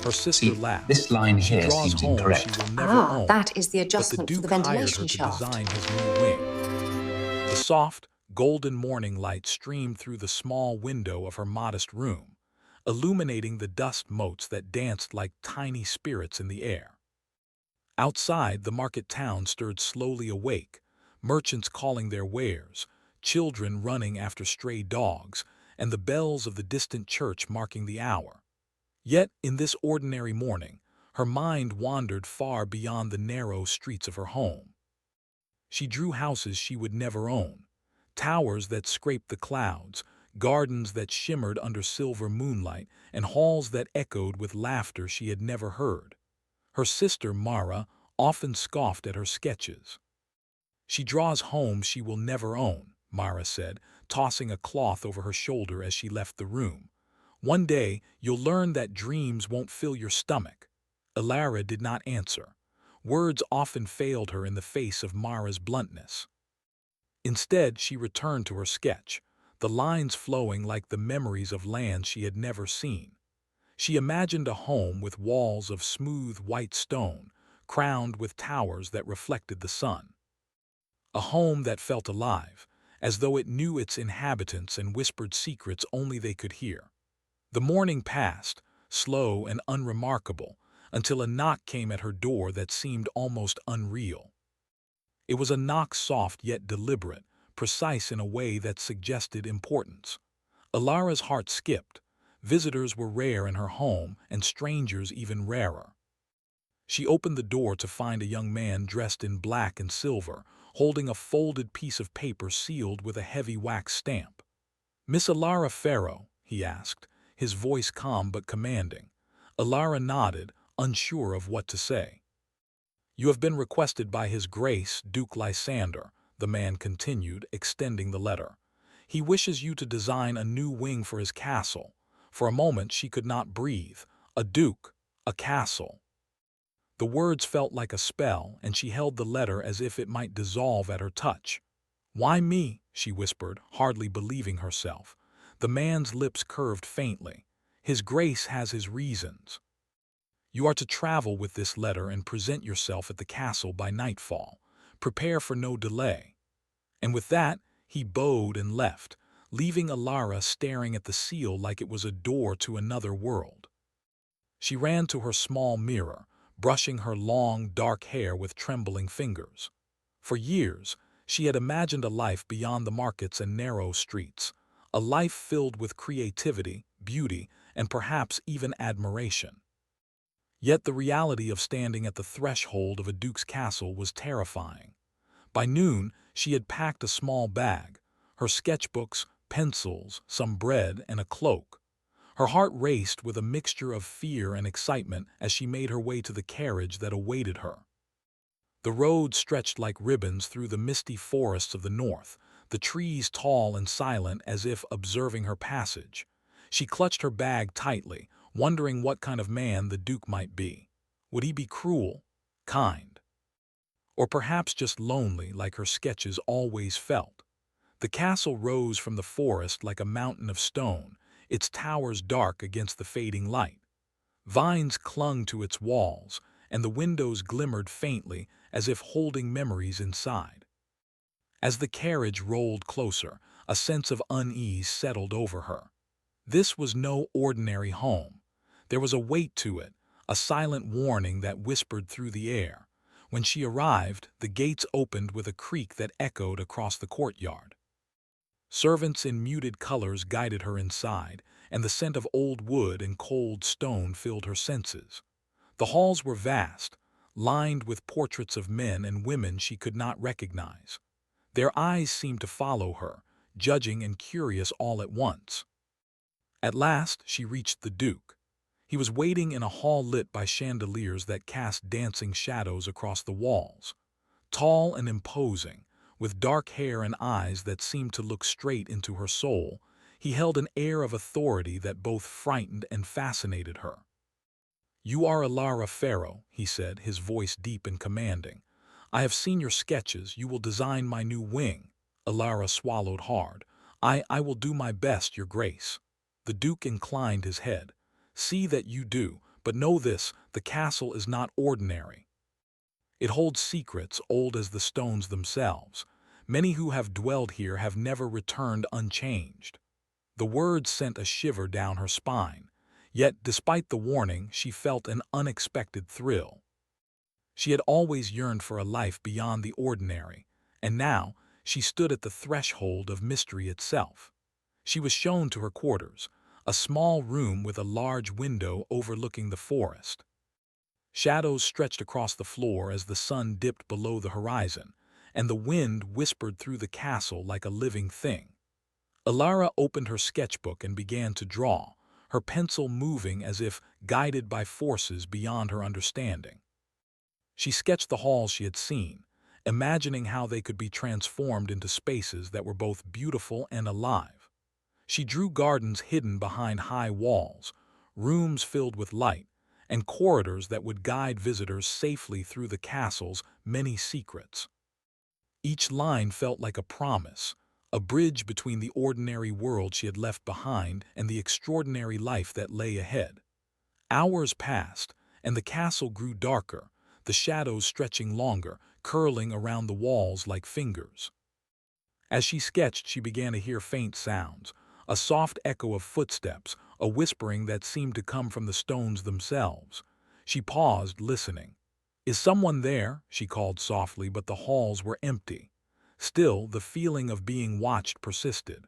Her sister See, laughed. this line She here draws seems homes she incorrect. will never Ah, own, that is the but the adjustment for the Duke hired her ventilation to shaft. design his new wing. The soft, golden morning light streamed through the small window of her modest room, illuminating the dust motes that danced like tiny spirits in the air. Outside, the market town stirred slowly awake, merchants calling their wares, children running after stray dogs, and the bells of the distant church marking the hour. Yet, in this ordinary morning, her mind wandered far beyond the narrow streets of her home. She drew houses she would never own, towers that scraped the clouds, gardens that shimmered under silver moonlight, and halls that echoed with laughter she had never heard. Her sister, Mara, often scoffed at her sketches. "She draws homes she will never own," Mara said, tossing a cloth over her shoulder as she left the room. "One day, you'll learn that dreams won't fill your stomach." Elara did not answer. Words often failed her in the face of Mara's bluntness. Instead, she returned to her sketch, the lines flowing like the memories of lands she had never seen. She imagined a home with walls of smooth white stone, crowned with towers that reflected the sun. A home that felt alive, as though it knew its inhabitants and whispered secrets only they could hear. The morning passed, slow and unremarkable, until a knock came at her door that seemed almost unreal. It was a knock soft yet deliberate, precise in a way that suggested importance. Alara's heart skipped. Visitors were rare in her home, and strangers even rarer. She opened the door to find a young man dressed in black and silver, holding a folded piece of paper sealed with a heavy wax stamp. "Miss Alara Farrow?" he asked, his voice calm but commanding. Alara nodded, unsure of what to say. "You have been requested by His Grace, Duke Lysander," the man continued, extending the letter. "He wishes you to design a new wing for his castle." For a moment she could not breathe. A duke, a castle. The words felt like a spell, and she held the letter as if it might dissolve at her touch. "Why me?" she whispered, hardly believing herself. The man's lips curved faintly. "His Grace has his reasons. You are to travel with this letter and present yourself at the castle by nightfall. Prepare for no delay." And with that, he bowed and left, leaving Alara staring at the seal like it was a door to another world. She ran to her small mirror, brushing her long, dark hair with trembling fingers. For years, she had imagined a life beyond the markets and narrow streets, a life filled with creativity, beauty, and perhaps even admiration. Yet the reality of standing at the threshold of a duke's castle was terrifying. By noon, she had packed a small bag, her sketchbooks, pencils, some bread, and a cloak. Her heart raced with a mixture of fear and excitement as she made her way to the carriage that awaited her. The road stretched like ribbons through the misty forests of the north, the trees tall and silent as if observing her passage. She clutched her bag tightly, wondering what kind of man the Duke might be. Would he be cruel, kind, or perhaps just lonely like her sketches always felt? The castle rose from the forest like a mountain of stone, its towers dark against the fading light. Vines clung to its walls, and the windows glimmered faintly as if holding memories inside. As the carriage rolled closer, a sense of unease settled over her. This was no ordinary home. There was a weight to it, a silent warning that whispered through the air. When she arrived, the gates opened with a creak that echoed across the courtyard. Servants in muted colors guided her inside, and the scent of old wood and cold stone filled her senses. The halls were vast, lined with portraits of men and women she could not recognize. Their eyes seemed to follow her, judging and curious all at once. At last, she reached the Duke. He was waiting in a hall lit by chandeliers that cast dancing shadows across the walls. Tall and imposing, with dark hair and eyes that seemed to look straight into her soul, he held an air of authority that both frightened and fascinated her. "You are Alara Farrow," he said, his voice deep and commanding. "I have seen your sketches. You will design my new wing." Alara swallowed hard. I will do my best, Your Grace." The Duke inclined his head. "See that you do, But know this, the castle is not ordinary. It holds secrets old as the stones themselves. Many who have dwelled here have never returned unchanged. The words sent a shiver down her spine. Yet, despite the warning, she felt an unexpected thrill. She had always yearned for a life beyond the ordinary, and now she stood at the threshold of mystery itself. She was shown to her quarters, a small room with a large window overlooking the forest. Shadows stretched across the floor as the sun dipped below the horizon, and the wind whispered through the castle like a living thing. Alara opened her sketchbook and began to draw, her pencil moving as if guided by forces beyond her understanding. She sketched the halls she had seen, imagining how they could be transformed into spaces that were both beautiful and alive. She drew gardens hidden behind high walls, rooms filled with light, and corridors that would guide visitors safely through the castle's many secrets. Each line felt like a promise, a bridge between the ordinary world she had left behind and the extraordinary life that lay ahead. Hours passed, and the castle grew darker, the shadows stretching longer, curling around the walls like fingers. As she sketched, she began to hear faint sounds, a soft echo of footsteps, a whispering that seemed to come from the stones themselves. She paused, listening. "Is someone there?" she called softly, but the halls were empty. Still, the feeling of being watched persisted.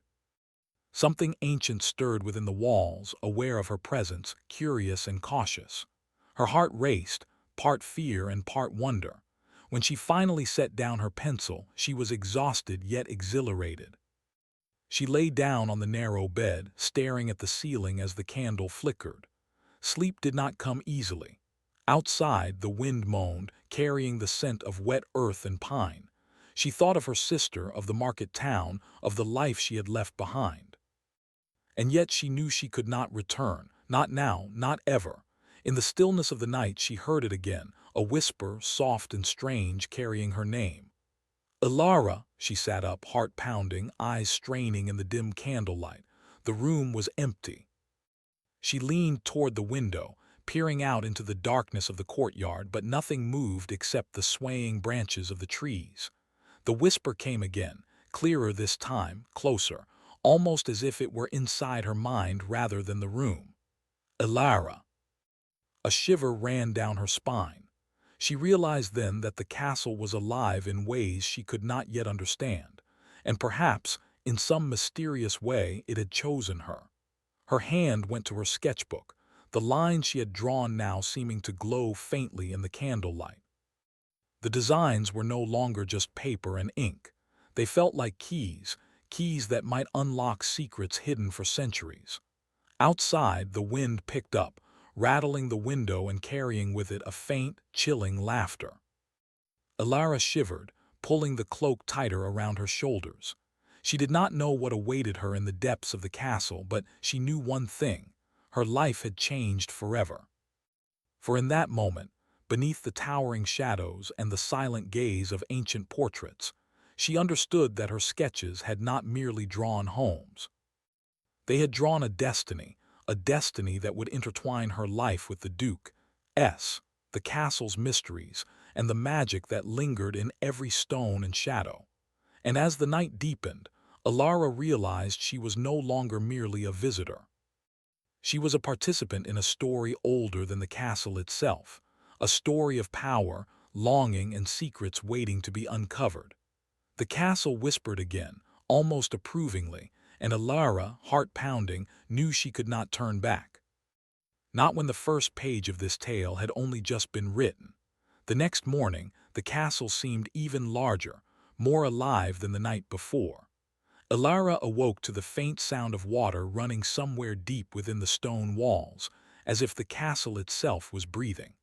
Something ancient stirred within the walls, aware of her presence, curious and cautious. Her heart raced, part fear and part wonder. When she finally set down her pencil, she was exhausted yet exhilarated. She lay down on the narrow bed, staring at the ceiling as the candle flickered. Sleep did not come easily. Outside, the wind moaned, carrying the scent of wet earth and pine. She thought of her sister, of the market town, of the life she had left behind. And yet she knew she could not return, not now, not ever. In the stillness of the night she heard it again, a whisper, soft and strange, carrying her name. "Alara!" She sat up, heart pounding, eyes straining in the dim candlelight. The room was empty. She leaned toward the window, peering out into the darkness of the courtyard, but nothing moved except the swaying branches of the trees. The whisper came again, clearer this time, closer, almost as if it were inside her mind rather than the room. "Alara!" A shiver ran down her spine. She realized then that the castle was alive in ways she could not yet understand, and perhaps, in some mysterious way, it had chosen her. Her hand went to her sketchbook, the lines she had drawn now seeming to glow faintly in the candlelight. The designs were no longer just paper and ink. They felt like keys, keys that might unlock secrets hidden for centuries. Outside, the wind picked up, rattling the window and carrying with it a faint, chilling laughter. Alara shivered, pulling the cloak tighter around her shoulders. She did not know what awaited her in the depths of the castle, but she knew one thing: her life had changed forever. For in that moment, beneath the towering shadows and the silent gaze of ancient portraits, she understood that her sketches had not merely drawn homes. They had drawn a destiny that would intertwine her life with the Duke's, the castle's mysteries, and the magic that lingered in every stone and shadow. And as the night deepened, Alara realized she was no longer merely a visitor. She was a participant in a story older than the castle itself, a story of power, longing, and secrets waiting to be uncovered. The castle whispered again, almost approvingly, and Alara, heart pounding, knew she could not turn back. Not when the first page of this tale had only just been written. The next morning, the castle seemed even larger, more alive than the night before. Alara awoke to the faint sound of water running somewhere deep within the stone walls, as if the castle itself was breathing.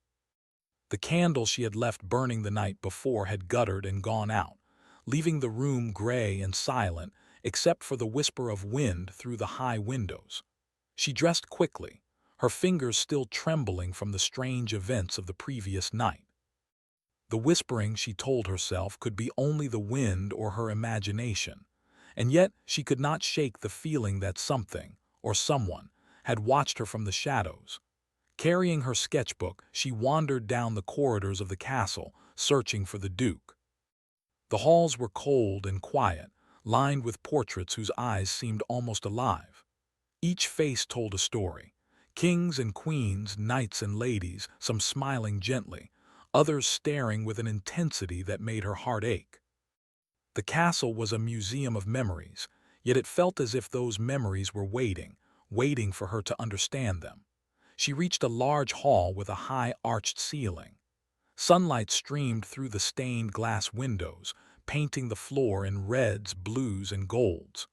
The candle she had left burning the night before had guttered and gone out, leaving the room gray and silent, except for the whisper of wind through the high windows. She dressed quickly, her fingers still trembling from the strange events of the previous night. The whispering, she told herself, could be only the wind or her imagination, and yet she could not shake the feeling that something, or someone, had watched her from the shadows. Carrying her sketchbook, she wandered down the corridors of the castle, searching for the Duke. The halls were cold and quiet, lined with portraits whose eyes seemed almost alive. Each face told a story. Kings and queens, knights and ladies, some smiling gently, others staring with an intensity that made her heart ache. The castle was a museum of memories, yet it felt as if those memories were waiting for her to understand them. She reached a large hall with a high arched ceiling. Sunlight streamed through the stained glass windows, painting the floor in reds, blues, and golds.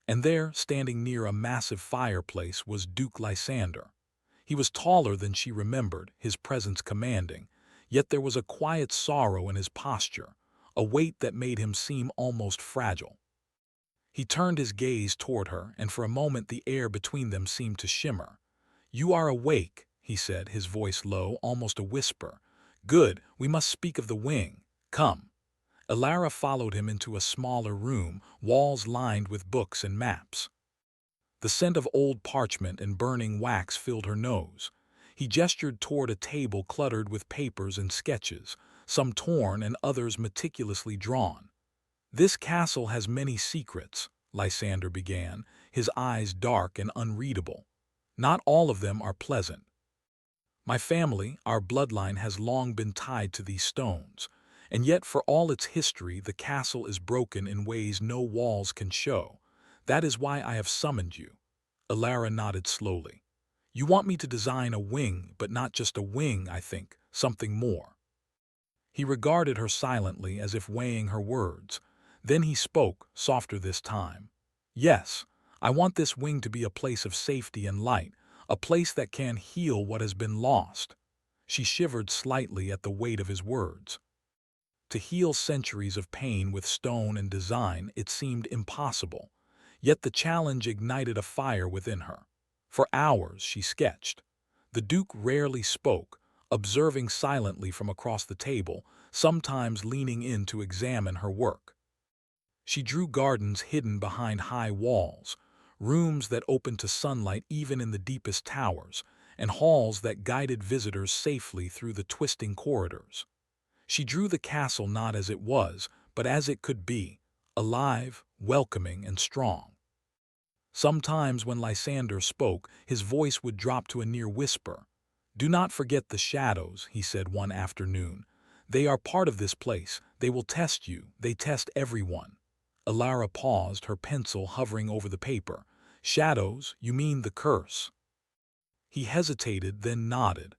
And there, standing near a massive fireplace, was Duke Lysander. He was taller than she remembered, his presence commanding, yet there was a quiet sorrow in his posture, a weight that made him seem almost fragile. He turned his gaze toward her, and for a moment the air between them seemed to shimmer. "You are awake," he said, his voice low, almost a whisper. "Good, we must speak of the wing. Come." Elara followed him into a smaller room, walls lined with books and maps. The scent of old parchment and burning wax filled her nose. He gestured toward a table cluttered with papers and sketches, some torn and others meticulously drawn. "This castle has many secrets," Lysander began, his eyes dark and unreadable. "Not all of them are pleasant. My family, our bloodline, has long been tied to these stones, and yet for all its history the castle is broken in ways no walls can show. That is why I have summoned you." Elara nodded slowly. "You want me to design a wing, but not just a wing, I think, something more." He regarded her silently as if weighing her words. Then he spoke, softer this time. "Yes, I want this wing to be a place of safety and light, a place that can heal what has been lost." She shivered slightly at the weight of his words. To heal centuries of pain with stone and design, it seemed impossible. Yet the challenge ignited a fire within her. For hours she sketched. The Duke rarely spoke, observing silently from across the table, sometimes leaning in to examine her work. She drew gardens hidden behind high walls, rooms that opened to sunlight even in the deepest towers, and halls that guided visitors safely through the twisting corridors. She drew the castle not as it was, but as it could be, alive, welcoming, and strong. Sometimes when Lysander spoke, his voice would drop to a near whisper. "Do not forget the shadows," he said one afternoon. "They are part of this place. They will test you. They test everyone." Elara paused, her pencil hovering over the paper. "Shadows, you mean the curse?" He hesitated, then nodded.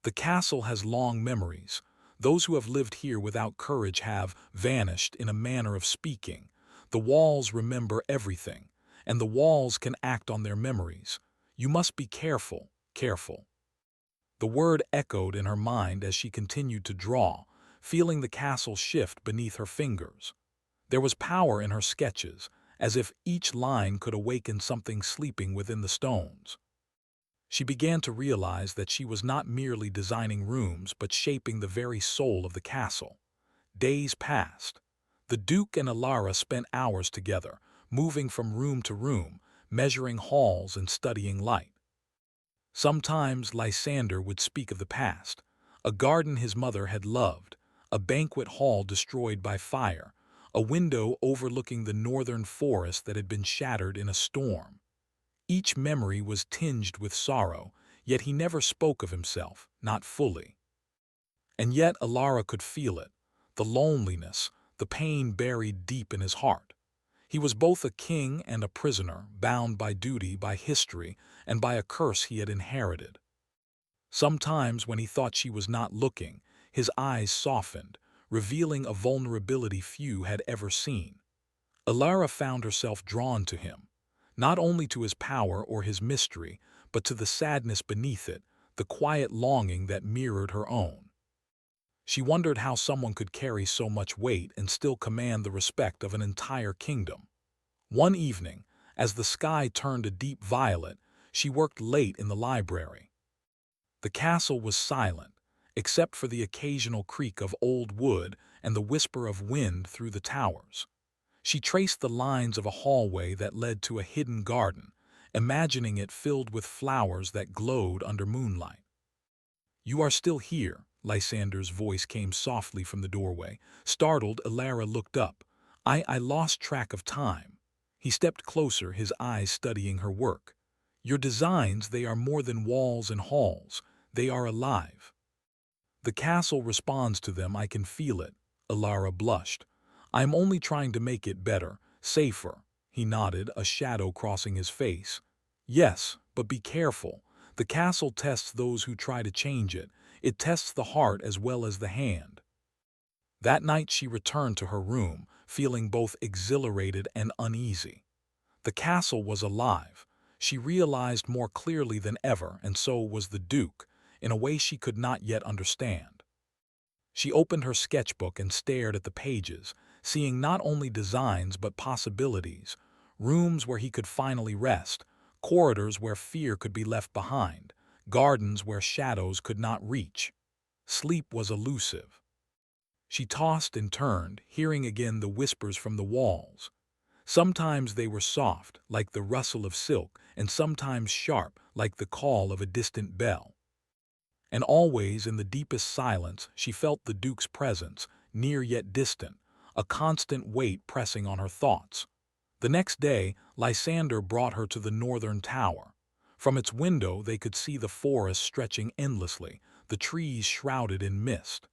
"The castle has long memories. Those who have lived here without courage have vanished, in a manner of speaking. The walls remember everything, and the walls can act on their memories. You must be careful, careful." The word echoed in her mind as she continued to draw, feeling the castle shift beneath her fingers. There was power in her sketches, as if each line could awaken something sleeping within the stones. She began to realize that she was not merely designing rooms but shaping the very soul of the castle. Days passed. The Duke and Elara spent hours together, moving from room to room, measuring halls and studying light. Sometimes Lysander would speak of the past, a garden his mother had loved, a banquet hall destroyed by fire, a window overlooking the northern forest that had been shattered in a storm. Each memory was tinged with sorrow, yet he never spoke of himself, not fully. And yet Elara could feel it, the loneliness, the pain buried deep in his heart. He was both a king and a prisoner, bound by duty, by history, and by a curse he had inherited. Sometimes, when he thought she was not looking, his eyes softened, revealing a vulnerability few had ever seen. Elara found herself drawn to him, not only to his power or his mystery, but to the sadness beneath it, the quiet longing that mirrored her own. She wondered how someone could carry so much weight and still command the respect of an entire kingdom. One evening, as the sky turned a deep violet, she worked late in the library. The castle was silent, except for the occasional creak of old wood and the whisper of wind through the towers. She traced the lines of a hallway that led to a hidden garden, imagining it filled with flowers that glowed under moonlight. "You are still here," Lysander's voice came softly from the doorway. Startled, Elara looked up. I lost track of time." He stepped closer, his eyes studying her work. "Your designs, they are more than walls and halls. They are alive. The castle responds to them, I can feel it." Elara blushed. "I am only trying to make it better, safer." He nodded, a shadow crossing his face. "Yes, but be careful. The castle tests those who try to change it. It tests the heart as well as the hand." That night she returned to her room, feeling both exhilarated and uneasy. The castle was alive. She realized more clearly than ever, and so was the Duke, in a way she could not yet understand. She opened her sketchbook and stared at the pages, seeing not only designs but possibilities, rooms where he could finally rest, corridors where fear could be left behind, gardens where shadows could not reach. Sleep was elusive. She tossed and turned, hearing again the whispers from the walls. Sometimes they were soft, like the rustle of silk, and sometimes sharp, like the call of a distant bell. And always, in the deepest silence, she felt the Duke's presence, near yet distant, a constant weight pressing on her thoughts. The next day, Lysander brought her to the northern tower. From its window they could see the forest stretching endlessly, the trees shrouded in mist.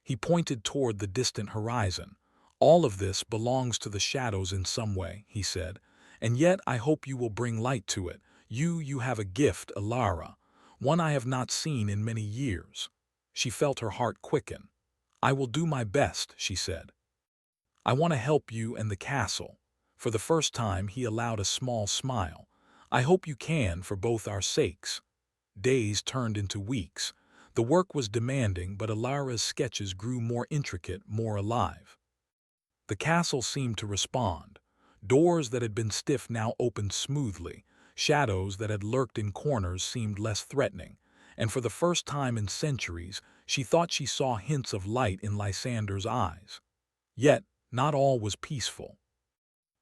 He pointed toward the distant horizon. "All of this belongs to the shadows in some way," he said, "and yet I hope you will bring light to it. You have a gift, Elara, one I have not seen in many years." She felt her heart quicken. "I will do my best," she said. "I want to help you and the castle." For the first time he allowed a small smile. "I hope you can, for both our sakes." Days turned into weeks. The work was demanding, but Elara's sketches grew more intricate, more alive. The castle seemed to respond. Doors that had been stiff now opened smoothly. Shadows that had lurked in corners seemed less threatening. And for the first time in centuries, she thought she saw hints of light in Lysander's eyes. Yet, not all was peaceful.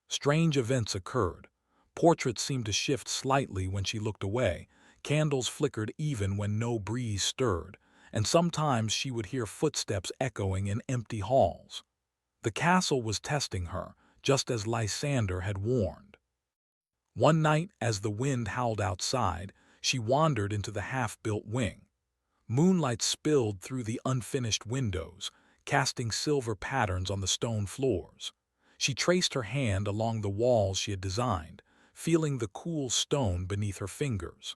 Strange events occurred. Portraits seemed to shift slightly when she looked away. Candles flickered even when no breeze stirred, and sometimes she would hear footsteps echoing in empty halls. The castle was testing her, just as Lysander had warned. One night, as the wind howled outside, she wandered into the half-built wing. Moonlight spilled through the unfinished windows, casting silver patterns on the stone floors. She traced her hand along the walls she had designed, feeling the cool stone beneath her fingers.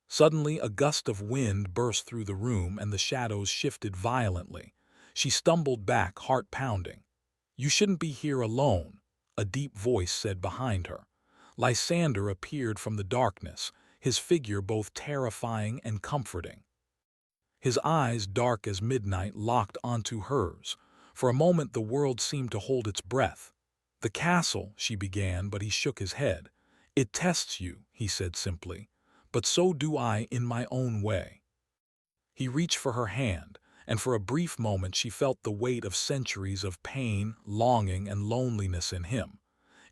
Suddenly, a gust of wind burst through the room and the shadows shifted violently. She stumbled back, heart pounding. "You shouldn't be here alone," a deep voice said behind her. Lysander appeared from the darkness, his figure both terrifying and comforting. His eyes, dark as midnight, locked onto hers. For a moment the world seemed to hold its breath. "The castle," she began, but he shook his head. "It tests you," he said simply. "But so do I in my own way." He reached for her hand, and for a brief moment she felt the weight of centuries of pain, longing, and loneliness in him.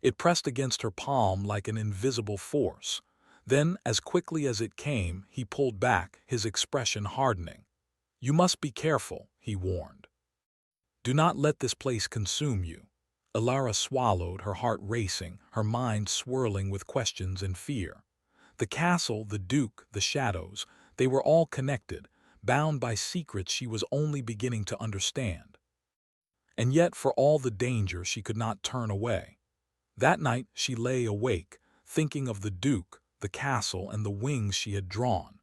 It pressed against her palm like an invisible force. Then, as quickly as it came, he pulled back, his expression hardening. "You must be careful," he warned. "Do not let this place consume you." Elara swallowed, her heart racing, her mind swirling with questions and fear. The castle, the Duke, the shadows, they were all connected, bound by secrets she was only beginning to understand. And yet, for all the danger, she could not turn away. That night she lay awake, thinking of the Duke, the castle, and the wings she had drawn.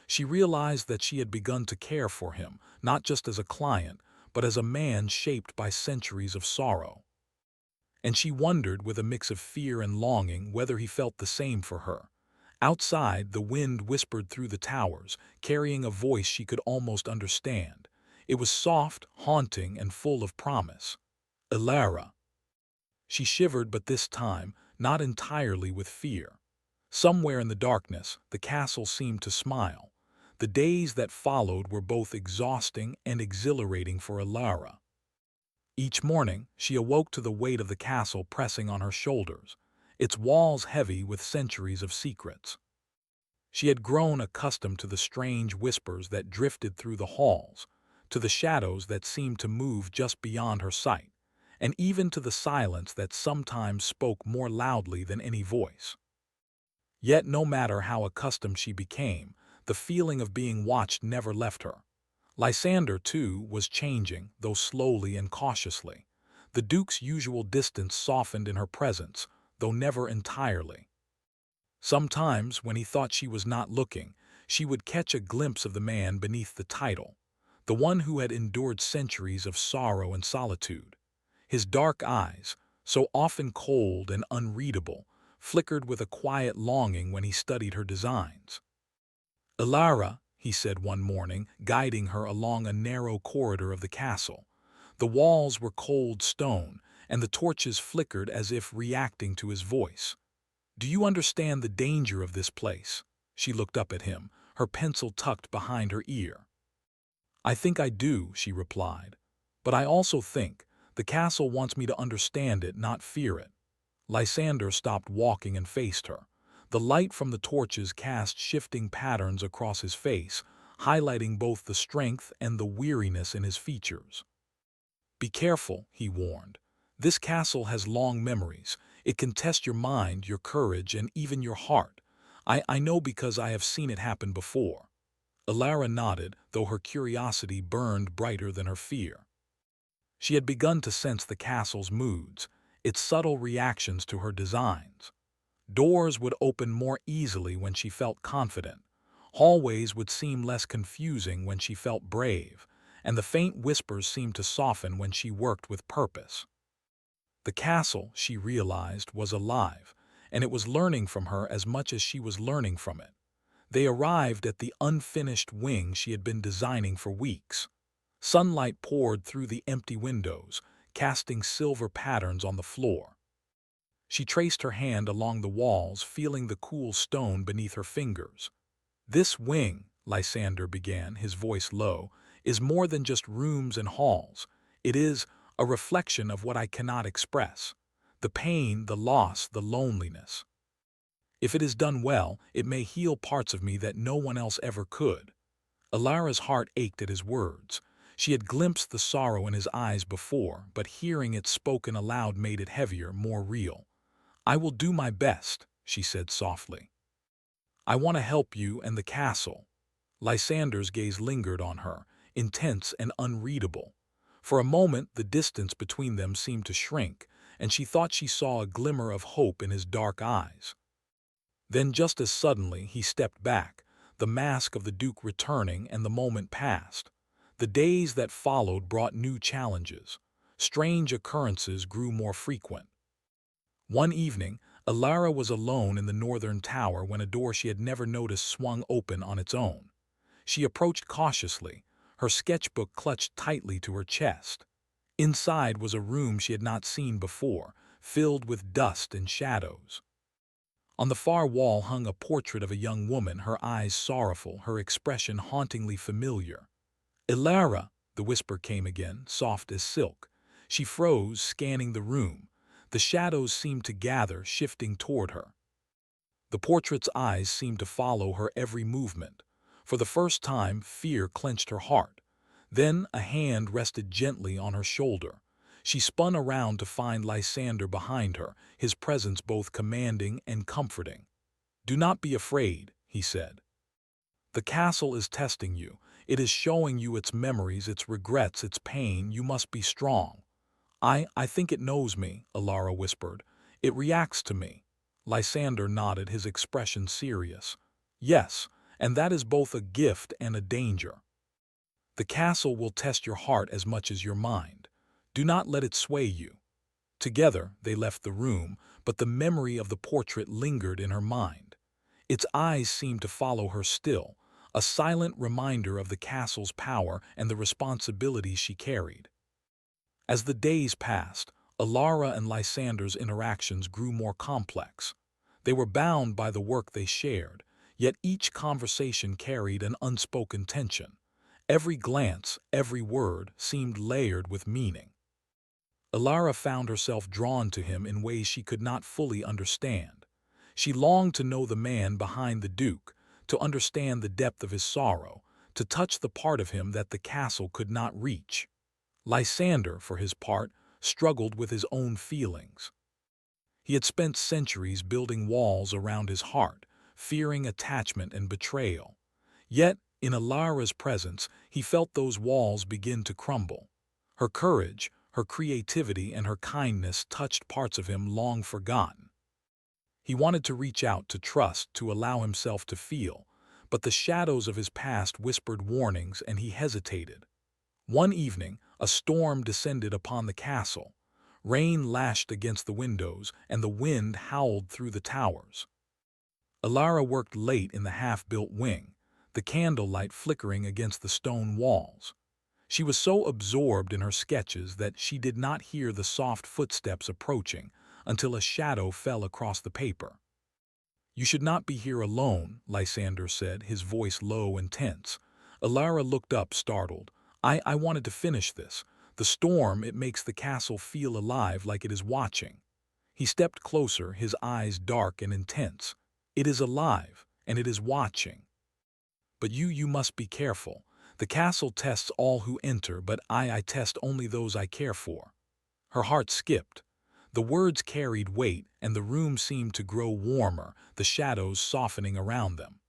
She realized that she had begun to care for him, not just as a client, but as a man shaped by centuries of sorrow. And she wondered, with a mix of fear and longing, whether he felt the same for her. Outside, the wind whispered through the towers, carrying a voice she could almost understand. It was soft, haunting, and full of promise. "Elara." She shivered, but this time, not entirely with fear. Somewhere in the darkness, the castle seemed to smile. The days that followed were both exhausting and exhilarating for Elara. Each morning, she awoke to the weight of the castle pressing on her shoulders. its walls heavy with centuries of secrets. She had grown accustomed to the strange whispers that drifted through the halls, to the shadows that seemed to move just beyond her sight, and even to the silence that sometimes spoke more loudly than any voice. Yet no matter how accustomed she became, the feeling of being watched never left her. Lysander, too, was changing, though slowly and cautiously. The Duke's usual distance softened in her presence, though never entirely. Sometimes, when he thought she was not looking, she would catch a glimpse of the man beneath the title, the one who had endured centuries of sorrow and solitude. His dark eyes, so often cold and unreadable, flickered with a quiet longing when he studied her designs. "Ilara," he said one morning, guiding her along a narrow corridor of the castle. The walls were cold stone, and the torches flickered as if reacting to his voice. "Do you understand the danger of this place?" She looked up at him, her pencil tucked behind her ear. "I think I do," she replied. "But I also think the castle wants me to understand it, not fear it." Lysander stopped walking and faced her. The light from the torches cast shifting patterns across his face, highlighting both the strength and the weariness in his features. "Be careful," he warned. "This castle has long memories. It can test your mind, your courage, and even your heart. I know because I have seen it happen before." Ilara nodded, though her curiosity burned brighter than her fear. She had begun to sense the castle's moods, its subtle reactions to her designs. Doors would open more easily when she felt confident. Hallways would seem less confusing when she felt brave, and the faint whispers seemed to soften when she worked with purpose. The castle, she realized, was alive, and it was learning from her as much as she was learning from it. They arrived at the unfinished wing she had been designing for weeks. Sunlight poured through the empty windows, casting silver patterns on the floor. She traced her hand along the walls, feeling the cool stone beneath her fingers. "This wing," Lysander began, his voice low, "is more than just rooms and halls. It is a reflection of what I cannot express. The pain, the loss, the loneliness. If it is done well, it may heal parts of me that no one else ever could." Ilara's heart ached at his words. She had glimpsed the sorrow in his eyes before, but hearing it spoken aloud made it heavier, more real. "I will do my best," she said softly. "I want to help you and the castle." Lysander's gaze lingered on her, intense and unreadable. For a moment, the distance between them seemed to shrink, and she thought she saw a glimmer of hope in his dark eyes. Then just as suddenly he stepped back, the mask of the Duke returning, and the moment passed. The days that followed brought new challenges. Strange occurrences grew more frequent. One evening, Ilara was alone in the northern tower when a door she had never noticed swung open on its own. She approached cautiously, her sketchbook clutched tightly to her chest. Inside was a room she had not seen before, filled with dust and shadows. On the far wall hung a portrait of a young woman, her eyes sorrowful, her expression hauntingly familiar. "Ilara," the whisper came again, soft as silk. She froze, scanning the room. The shadows seemed to gather, shifting toward her. The portrait's eyes seemed to follow her every movement. For the first time, fear clenched her heart. Then a hand rested gently on her shoulder. She spun around to find Lysander behind her, his presence both commanding and comforting. "Do not be afraid," he said. "The castle is testing you. It is showing you its memories, its regrets, its pain. You must be strong." I think it knows me," Ilara whispered. "It reacts to me." Lysander nodded, his expression serious. "Yes, and that is both a gift and a danger. The castle will test your heart as much as your mind. Do not let it sway you." Together they left the room, but the memory of the portrait lingered in her mind. Its eyes seemed to follow her still, a silent reminder of the castle's power and the responsibilities she carried. As the days passed, Ilara and Lysander's interactions grew more complex. They were bound by the work they shared, yet each conversation carried an unspoken tension. Every glance, every word seemed layered with meaning. Alara found herself drawn to him in ways she could not fully understand. She longed to know the man behind the Duke, to understand the depth of his sorrow, to touch the part of him that the castle could not reach. Lysander, for his part, struggled with his own feelings. He had spent centuries building walls around his heart, fearing attachment and betrayal. Yet, in Alara's presence, he felt those walls begin to crumble. Her courage, her creativity, and her kindness touched parts of him long forgotten. He wanted to reach out, to trust, to allow himself to feel, but the shadows of his past whispered warnings and he hesitated. One evening, a storm descended upon the castle. Rain lashed against the windows, and the wind howled through the towers. Alara worked late in the half-built wing, the candlelight flickering against the stone walls. She was so absorbed in her sketches that she did not hear the soft footsteps approaching until a shadow fell across the paper. "You should not be here alone," Lysander said, his voice low and tense. Alara looked up, startled. I wanted to finish this. The storm, it makes the castle feel alive, like it is watching." He stepped closer, his eyes dark and intense. "It is alive, and it is watching. But you must be careful. The castle tests all who enter, but I test only those I care for." Her heart skipped. The words carried weight, and the room seemed to grow warmer, the shadows softening around them.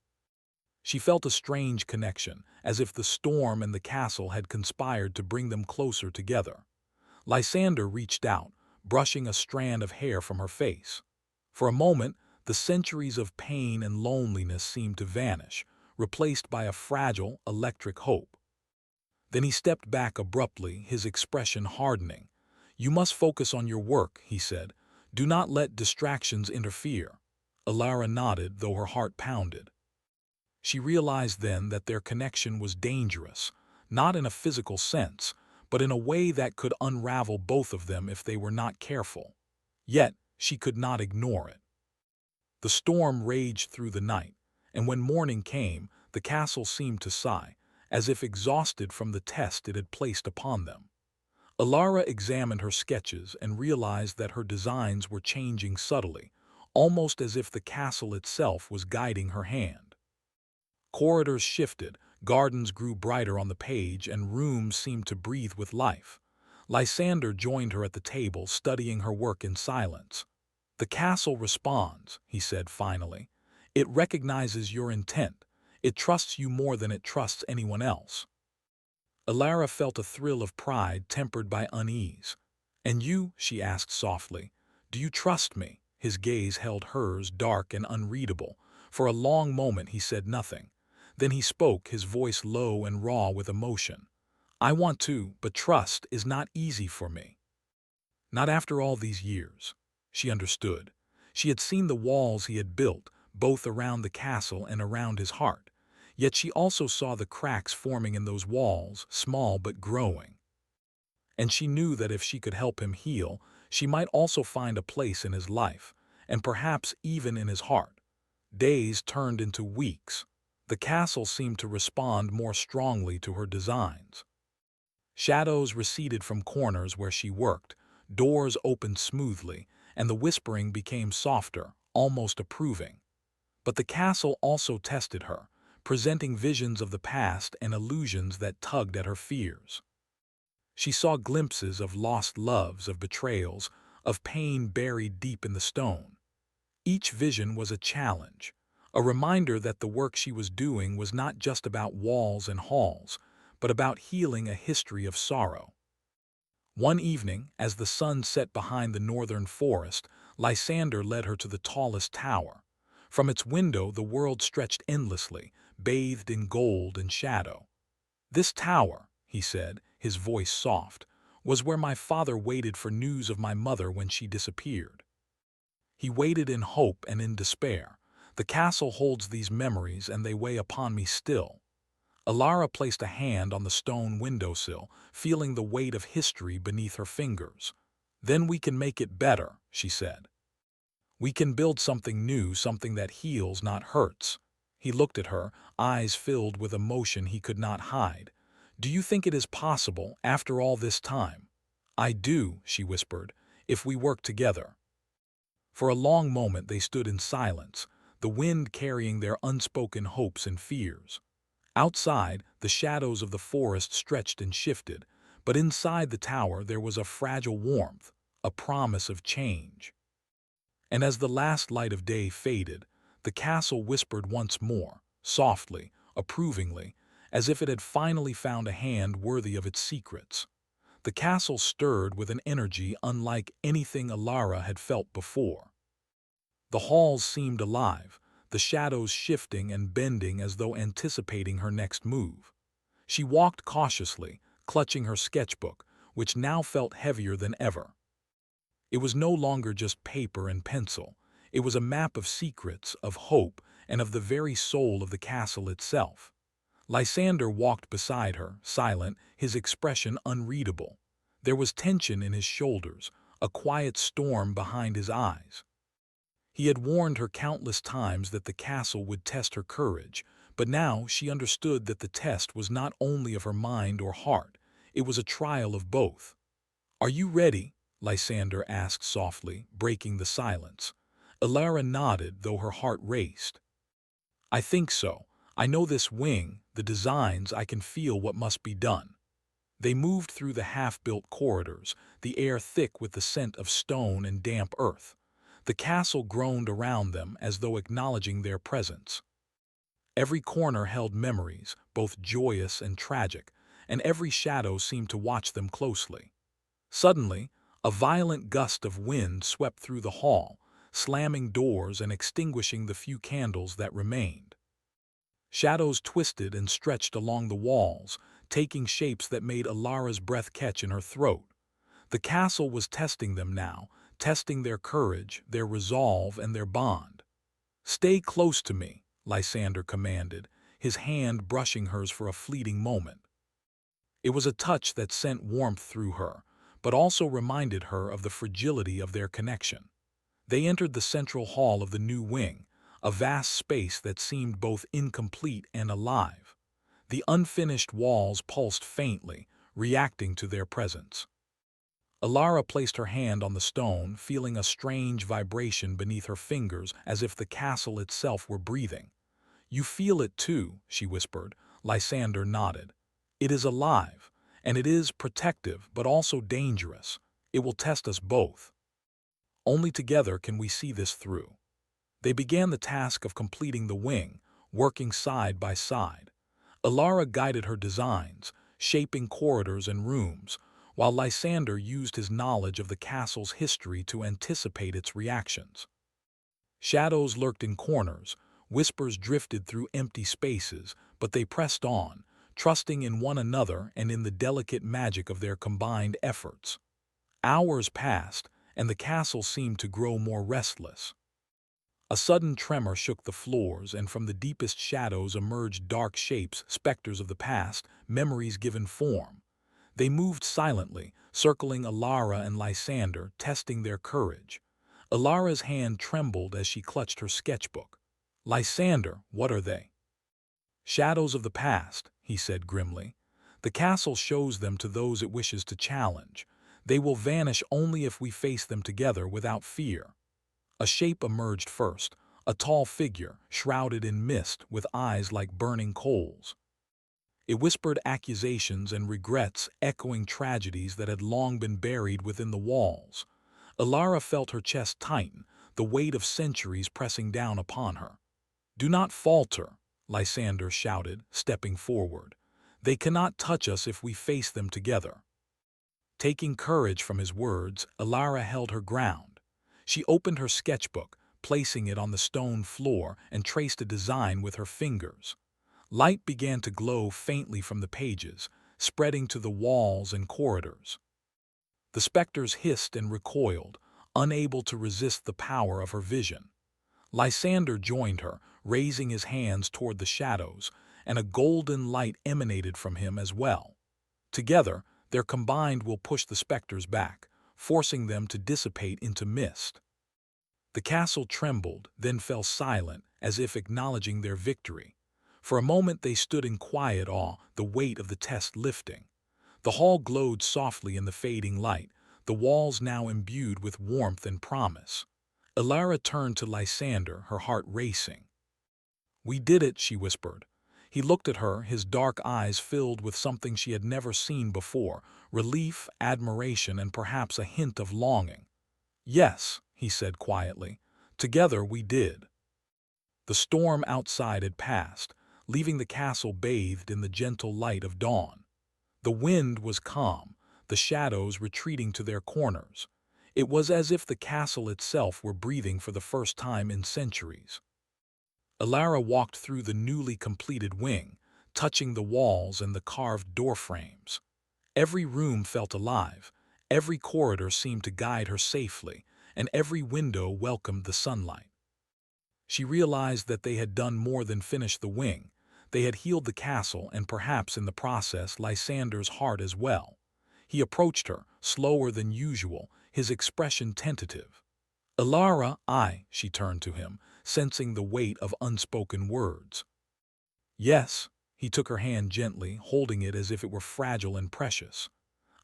She felt a strange connection, as if the storm and the castle had conspired to bring them closer together. Lysander reached out, brushing a strand of hair from her face. For a moment, the centuries of pain and loneliness seemed to vanish, replaced by a fragile, electric hope. Then he stepped back abruptly, his expression hardening. "You must focus on your work," he said. "Do not let distractions interfere." Alara nodded, though her heart pounded. She realized then that their connection was dangerous, not in a physical sense, but in a way that could unravel both of them if they were not careful. Yet, she could not ignore it. The storm raged through the night, and when morning came, the castle seemed to sigh, as if exhausted from the test it had placed upon them. Alara examined her sketches and realized that her designs were changing subtly, almost as if the castle itself was guiding her hand. Corridors shifted, gardens grew brighter on the page, and rooms seemed to breathe with life. Lysander joined her at the table, studying her work in silence. "The castle responds," he said finally. "It recognizes your intent. It trusts you more than it trusts anyone else." Alara felt a thrill of pride tempered by unease. "And you?" she asked softly. "Do you trust me?" His gaze held hers, dark and unreadable. For a long moment he said nothing. Then he spoke, his voice low and raw with emotion. "I want to, but trust is not easy for me. Not after all these years." She understood. She had seen the walls he had built, both around the castle and around his heart. Yet she also saw the cracks forming in those walls, small but growing. And she knew that if she could help him heal, she might also find a place in his life, and perhaps even in his heart. Days turned into weeks. The castle seemed to respond more strongly to her designs. Shadows receded from corners where she worked, doors opened smoothly, and the whispering became softer, almost approving. But the castle also tested her, presenting visions of the past and illusions that tugged at her fears. She saw glimpses of lost loves, of betrayals, of pain buried deep in the stone. Each vision was a challenge, a reminder that the work she was doing was not just about walls and halls, but about healing a history of sorrow. One evening, as the sun set behind the northern forest, Lysander led her to the tallest tower. From its window the world stretched endlessly, bathed in gold and shadow. "This tower," he said, his voice soft, "was where my father waited for news of my mother when she disappeared. He waited in hope and in despair. The castle holds these memories, and they weigh upon me still." Alara placed a hand on the stone windowsill, feeling the weight of history beneath her fingers. "Then we can make it better," she said. "We can build something new, something that heals, not hurts." He looked at her, eyes filled with emotion he could not hide. "Do you think it is possible, after all this time?" "I do," she whispered, "if we work together." For a long moment they stood in silence, the wind carrying their unspoken hopes and fears. Outside, the shadows of the forest stretched and shifted, but inside the tower there was a fragile warmth, a promise of change. And as the last light of day faded, the castle whispered once more, softly, approvingly, as if it had finally found a hand worthy of its secrets. The castle stirred with an energy unlike anything Alara had felt before. The halls seemed alive, the shadows shifting and bending as though anticipating her next move. She walked cautiously, clutching her sketchbook, which now felt heavier than ever. It was no longer just paper and pencil. It was a map of secrets, of hope, and of the very soul of the castle itself. Lysander walked beside her, silent, his expression unreadable. There was tension in his shoulders, a quiet storm behind his eyes. He had warned her countless times that the castle would test her courage, but now she understood that the test was not only of her mind or heart, it was a trial of both. "Are you ready?" Lysander asked softly, breaking the silence. Alara nodded, though her heart raced. "I think so. I know this wing, the designs, I can feel what must be done." They moved through the half-built corridors, the air thick with the scent of stone and damp earth. The castle groaned around them as though acknowledging their presence. Every corner held memories, both joyous and tragic, and every shadow seemed to watch them closely. Suddenly, a violent gust of wind swept through the hall, slamming doors and extinguishing the few candles that remained. Shadows twisted and stretched along the walls, taking shapes that made Alara's breath catch in her throat. The castle was testing them now, testing their courage, their resolve, and their bond. "Stay close to me," Lysander commanded, his hand brushing hers for a fleeting moment. It was a touch that sent warmth through her, but also reminded her of the fragility of their connection. They entered the central hall of the new wing, a vast space that seemed both incomplete and alive. The unfinished walls pulsed faintly, reacting to their presence. Alara placed her hand on the stone, feeling a strange vibration beneath her fingers as if the castle itself were breathing. "You feel it too," she whispered. Lysander nodded. "It is alive, and it is protective but also dangerous. It will test us both. Only together can we see this through." They began the task of completing the wing, working side by side. Alara guided her designs, shaping corridors and rooms, while Lysander used his knowledge of the castle's history to anticipate its reactions. Shadows lurked in corners, whispers drifted through empty spaces, but they pressed on, trusting in one another and in the delicate magic of their combined efforts. Hours passed, and the castle seemed to grow more restless. A sudden tremor shook the floors, and from the deepest shadows emerged dark shapes, specters of the past, memories given form. They moved silently, circling Alara and Lysander, testing their courage. Alara's hand trembled as she clutched her sketchbook. "Lysander, what are they?" "Shadows of the past," he said grimly. "The castle shows them to those it wishes to challenge. They will vanish only if we face them together without fear." A shape emerged first, a tall figure, shrouded in mist, with eyes like burning coals. It whispered accusations and regrets, echoing tragedies that had long been buried within the walls. Alara felt her chest tighten, the weight of centuries pressing down upon her. "Do not falter," Lysander shouted, stepping forward. "They cannot touch us if we face them together." Taking courage from his words, Alara held her ground. She opened her sketchbook, placing it on the stone floor, and traced a design with her fingers. Light began to glow faintly from the pages, spreading to the walls and corridors. The specters hissed and recoiled, unable to resist the power of her vision. Lysander joined her, raising his hands toward the shadows, and a golden light emanated from him as well. Together, their combined will push the specters back, forcing them to dissipate into mist. The castle trembled, then fell silent, as if acknowledging their victory. For a moment they stood in quiet awe, the weight of the test lifting. The hall glowed softly in the fading light, the walls now imbued with warmth and promise. Ilara turned to Lysander, her heart racing. "We did it," she whispered. He looked at her, his dark eyes filled with something she had never seen before, relief, admiration, and perhaps a hint of longing. "Yes," he said quietly, "together we did." The storm outside had passed, leaving the castle bathed in the gentle light of dawn. The wind was calm, the shadows retreating to their corners. It was as if the castle itself were breathing for the first time in centuries. Ilara walked through the newly completed wing, touching the walls and the carved door frames. Every room felt alive, every corridor seemed to guide her safely, and every window welcomed the sunlight. She realized that they had done more than finish the wing. They had healed the castle and perhaps in the process Lysander's heart as well. He approached her, slower than usual, his expression tentative. "Ilara, she turned to him, sensing the weight of unspoken words. "Yes," he took her hand gently, holding it as if it were fragile and precious.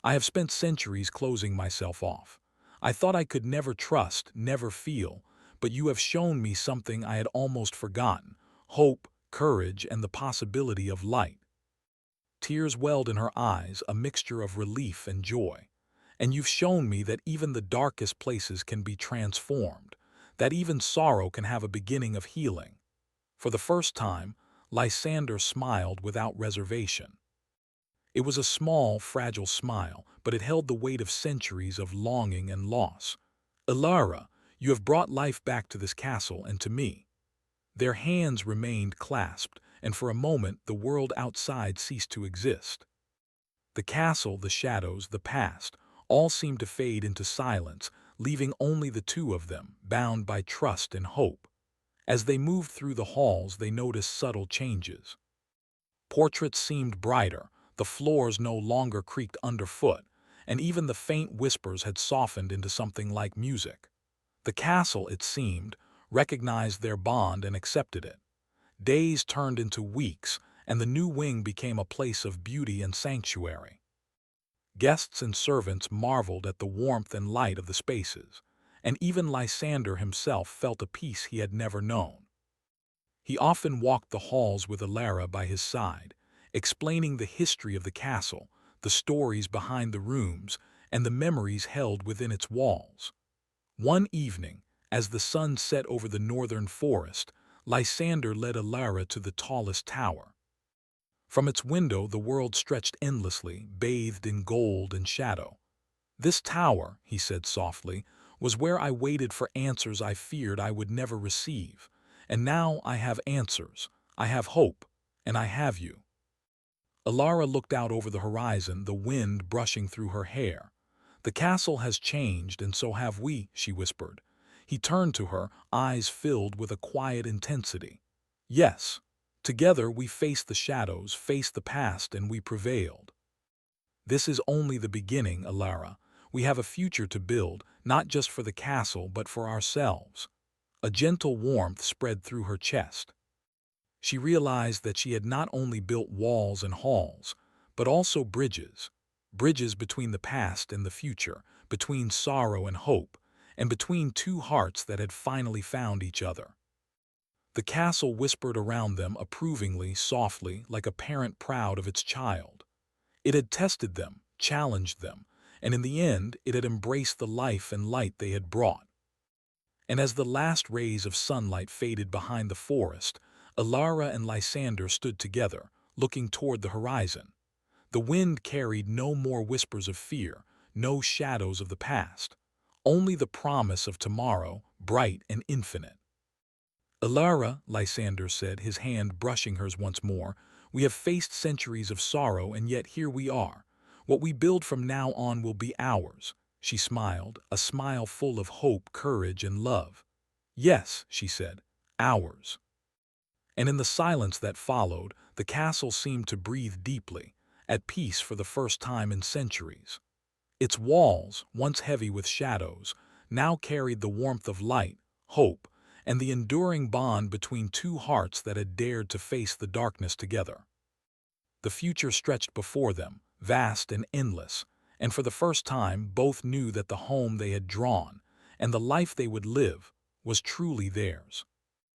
"I have spent centuries closing myself off. I thought I could never trust, never feel, but you have shown me something I had almost forgotten: hope, courage, and the possibility of light." Tears welled in her eyes, a mixture of relief and joy. "And you've shown me that even the darkest places can be transformed, that even sorrow can have a beginning of healing." For the first time, Lysander smiled without reservation. It was a small, fragile smile, but it held the weight of centuries of longing and loss. "Ilara, you have brought life back to this castle and to me." Their hands remained clasped, and for a moment the world outside ceased to exist. The castle, the shadows, the past, all seemed to fade into silence, leaving only the two of them, bound by trust and hope. As they moved through the halls, they noticed subtle changes. Portraits seemed brighter, the floors no longer creaked underfoot, and even the faint whispers had softened into something like music. The castle, it seemed, recognized their bond and accepted it. Days turned into weeks, and the new wing became a place of beauty and sanctuary. Guests and servants marveled at the warmth and light of the spaces, and even Lysander himself felt a peace he had never known. He often walked the halls with Ilara by his side, explaining the history of the castle, the stories behind the rooms, and the memories held within its walls. One evening, as the sun set over the northern forest, Lysander led Ilara to the tallest tower. From its window the world stretched endlessly, bathed in gold and shadow. "This tower," he said softly, "was where I waited for answers I feared I would never receive. And now I have answers, I have hope, and I have you." Ilara looked out over the horizon, the wind brushing through her hair. "The castle has changed, and so have we," she whispered. He turned to her, eyes filled with a quiet intensity. "Yes. Together we faced the shadows, faced the past, and we prevailed. This is only the beginning, Ilara. We have a future to build, not just for the castle, but for ourselves." A gentle warmth spread through her chest. She realized that she had not only built walls and halls, but also bridges. Bridges between the past and the future, between sorrow and hope, and between two hearts that had finally found each other. The castle whispered around them approvingly, softly, like a parent proud of its child. It had tested them, challenged them, and in the end it had embraced the life and light they had brought. And as the last rays of sunlight faded behind the forest, Ilara and Lysander stood together, looking toward the horizon. The wind carried no more whispers of fear, no shadows of the past, only the promise of tomorrow, bright and infinite. "Ilara," Lysander said, his hand brushing hers once more, "we have faced centuries of sorrow, and yet here we are. What we build from now on will be ours." She smiled, a smile full of hope, courage, and love. "Yes," she said, "ours." And in the silence that followed, the castle seemed to breathe deeply, at peace for the first time in centuries. Its walls, once heavy with shadows, now carried the warmth of light, hope, and the enduring bond between two hearts that had dared to face the darkness together. The future stretched before them, vast and endless, and for the first time both knew that the home they had drawn and the life they would live was truly theirs.